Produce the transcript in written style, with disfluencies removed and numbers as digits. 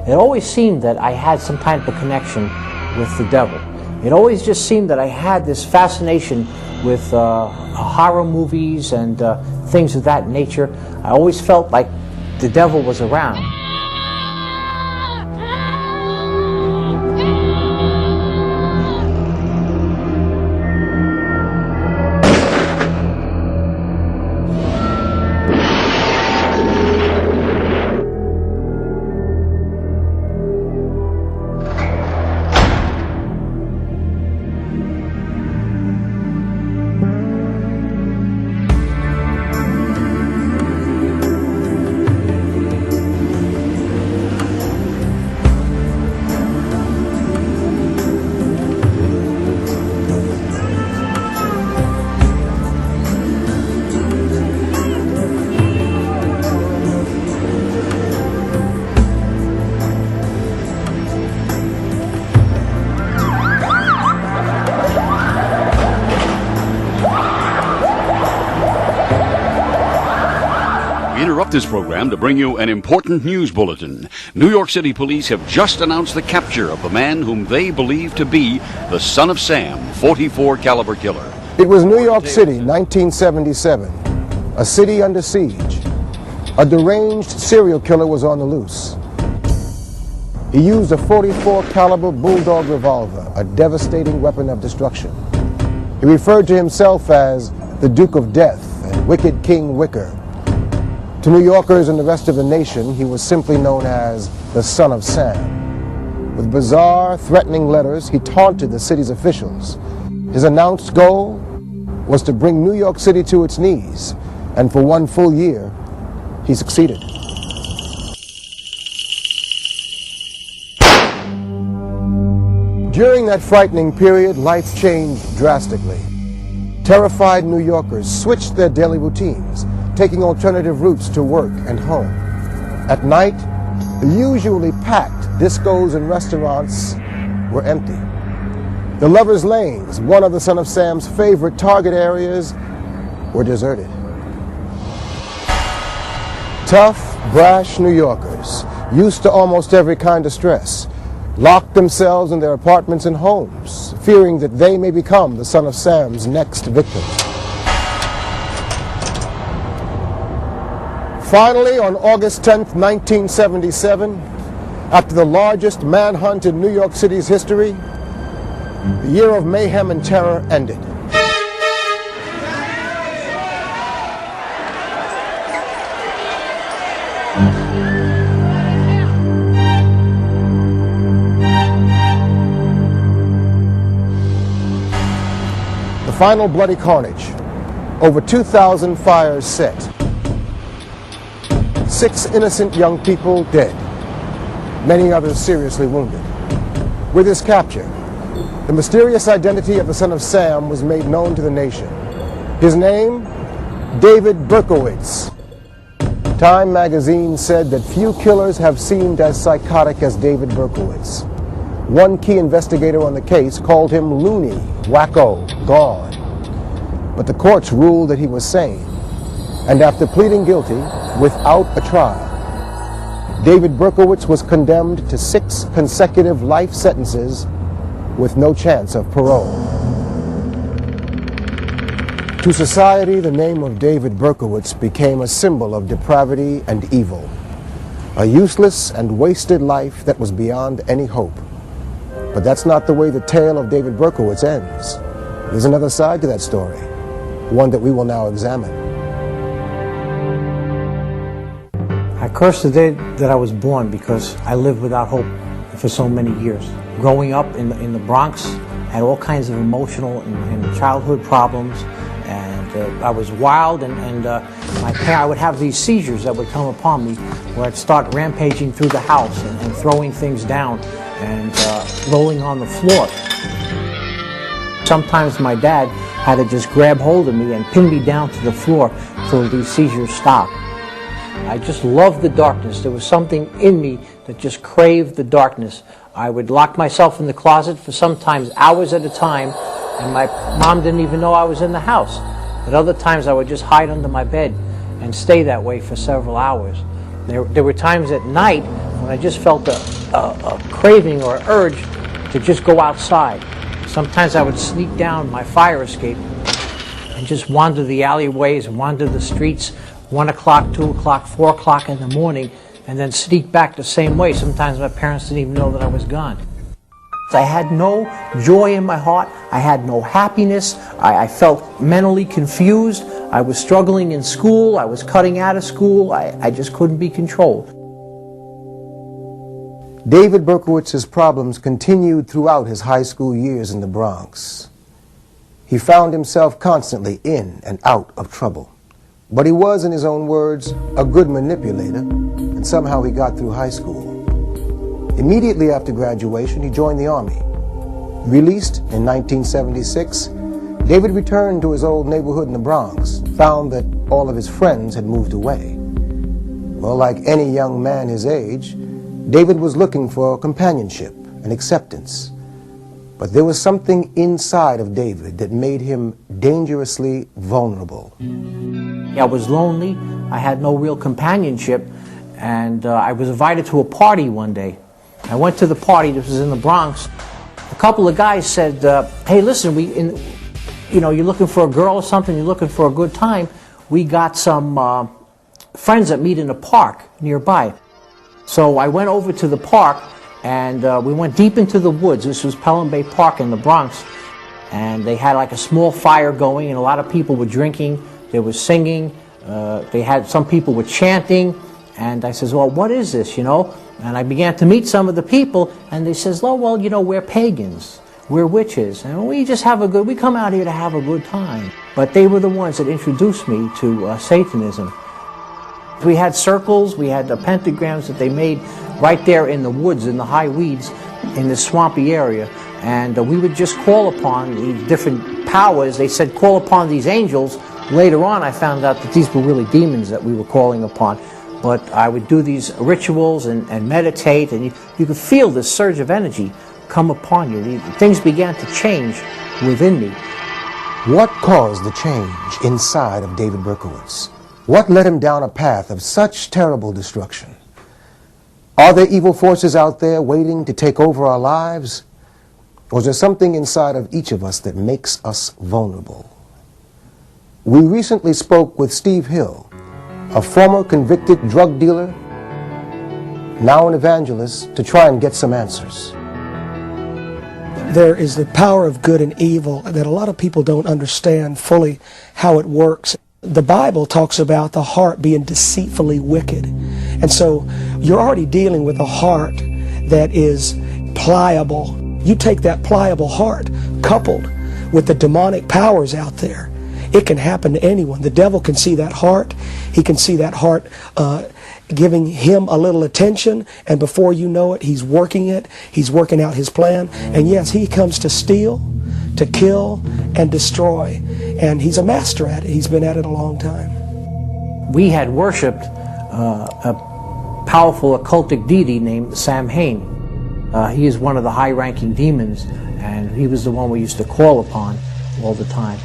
it always seemed that I had some kind of a connection with the devil. It always just seemed that I had this fascination with horror movies and things of that nature. I always felt like the devil was around. This program to bring you an important news bulletin. New York City police have just announced the capture of the man whom they believe to be the Son of Sam, .44 caliber killer. It was New York City, 1977, a city under siege. A deranged serial killer was on the loose. He used a .44 caliber bulldog revolver, a devastating weapon of destruction. He referred to himself as the Duke of Death and Wicked King Wicker. To New Yorkers and the rest of the nation, he was simply known as the Son of Sam. With bizarre, threatening letters, he taunted the city's officials. His announced goal was to bring New York City to its knees, and for one full year, he succeeded. During that frightening period, life changed drastically. Terrified New Yorkers switched their daily routines, taking alternative routes to work and home. At night, the usually packed discos and restaurants were empty. The Lover's Lanes, one of the Son of Sam's favorite target areas, were deserted. Tough, brash New Yorkers, used to almost every kind of stress, locked themselves in their apartments and homes, fearing that they may become the Son of Sam's next victim. Finally, on August 10th, 1977, after the largest manhunt in New York City's history, the year of mayhem and terror ended. The final bloody carnage, over 2,000 fires set. 6 innocent young people dead, many others seriously wounded. With his capture, the mysterious identity of the Son of Sam was made known to the nation. His name, David Berkowitz. Time magazine said that few killers have seemed as psychotic as David Berkowitz. One key investigator on the case called him loony, wacko, gone. But the courts ruled that he was sane, and after pleading guilty, without a trial, David Berkowitz was condemned to 6 consecutive life sentences with no chance of parole. To society, the name of David Berkowitz became a symbol of depravity and evil, a useless and wasted life that was beyond any hope. But that's not the way the tale of David Berkowitz ends. There's another side to that story, one that we will now examine. I curse the day that I was born because I lived without hope for so many years. Growing up in the Bronx, I had all kinds of emotional and childhood problems, and I was wild, and I would have these seizures that would come upon me where I'd start rampaging through the house and throwing things down and rolling on the floor. Sometimes my dad had to just grab hold of me and pin me down to the floor till these seizures stopped. I just loved the darkness. There was something in me that just craved the darkness. I would lock myself in the closet for sometimes hours at a time, and my mom didn't even know I was in the house. At other times I would just hide under my bed and stay that way for several hours. There were times at night when I just felt a craving or urge to just go outside. Sometimes I would sneak down my fire escape and just wander the alleyways and wander the streets 1 o'clock, 2 o'clock, 4 o'clock in the morning, and then sneak back the same way. Sometimes my parents didn't even know that I was gone. I had no joy in my heart. I had no happiness. I felt mentally confused. I was struggling in school. I was cutting out of school. I just couldn't be controlled. David Berkowitz's problems continued throughout his high school years in the Bronx. He found himself constantly in and out of trouble. But he was, in his own words, a good manipulator, and somehow he got through high school. Immediately after graduation, he joined the Army. Released in 1976, David returned to his old neighborhood in the Bronx, found that all of his friends had moved away. Well, like any young man his age, David was looking for companionship and acceptance. But there was something inside of David that made him dangerously vulnerable. I was lonely. I had no real companionship, and I was invited to a party one day. I went to the party. This was in the Bronx. A couple of guys said, "Hey, listen, you're looking for a girl or something. You're looking for a good time. We got some friends that meet in a park nearby." So I went over to the park, and we went deep into the woods. This was Pelham Bay Park in the Bronx, and they had like a small fire going, and a lot of people were drinking. They were singing. Some people were chanting, and I says, "Well, what is this, And I began to meet some of the people, and they says, "Oh, well, we're pagans, we're witches, and we come out here to have a good time." But they were the ones that introduced me to Satanism. We had circles, we had the pentagrams that they made right there in the woods, in the high weeds, in this swampy area, and we would just call upon these different powers. They said, "Call upon these angels." Later on, I found out that these were really demons that we were calling upon. But I would do these rituals and meditate, and you could feel this surge of energy come upon you. Things began to change within me. What caused the change inside of David Berkowitz? What led him down a path of such terrible destruction? Are there evil forces out there waiting to take over our lives? Or is there something inside of each of us that makes us vulnerable? We recently spoke with Steve Hill, a former convicted drug dealer, now an evangelist, to try and get some answers. There is the power of good and evil that a lot of people don't understand fully how it works. The Bible talks about the heart being deceitfully wicked. And so you're already dealing with a heart that is pliable. You take that pliable heart coupled with the demonic powers out there, it can happen to anyone. The devil can see that heart. He can see that heart giving him a little attention, and before you know it, he's working it. He's working out his plan. And yes, he comes to steal, to kill, and destroy. And he's a master at it. He's been at it a long time. We had worshipped a powerful occultic deity named Samhain. He is one of the high-ranking demons, and he was the one we used to call upon all the time.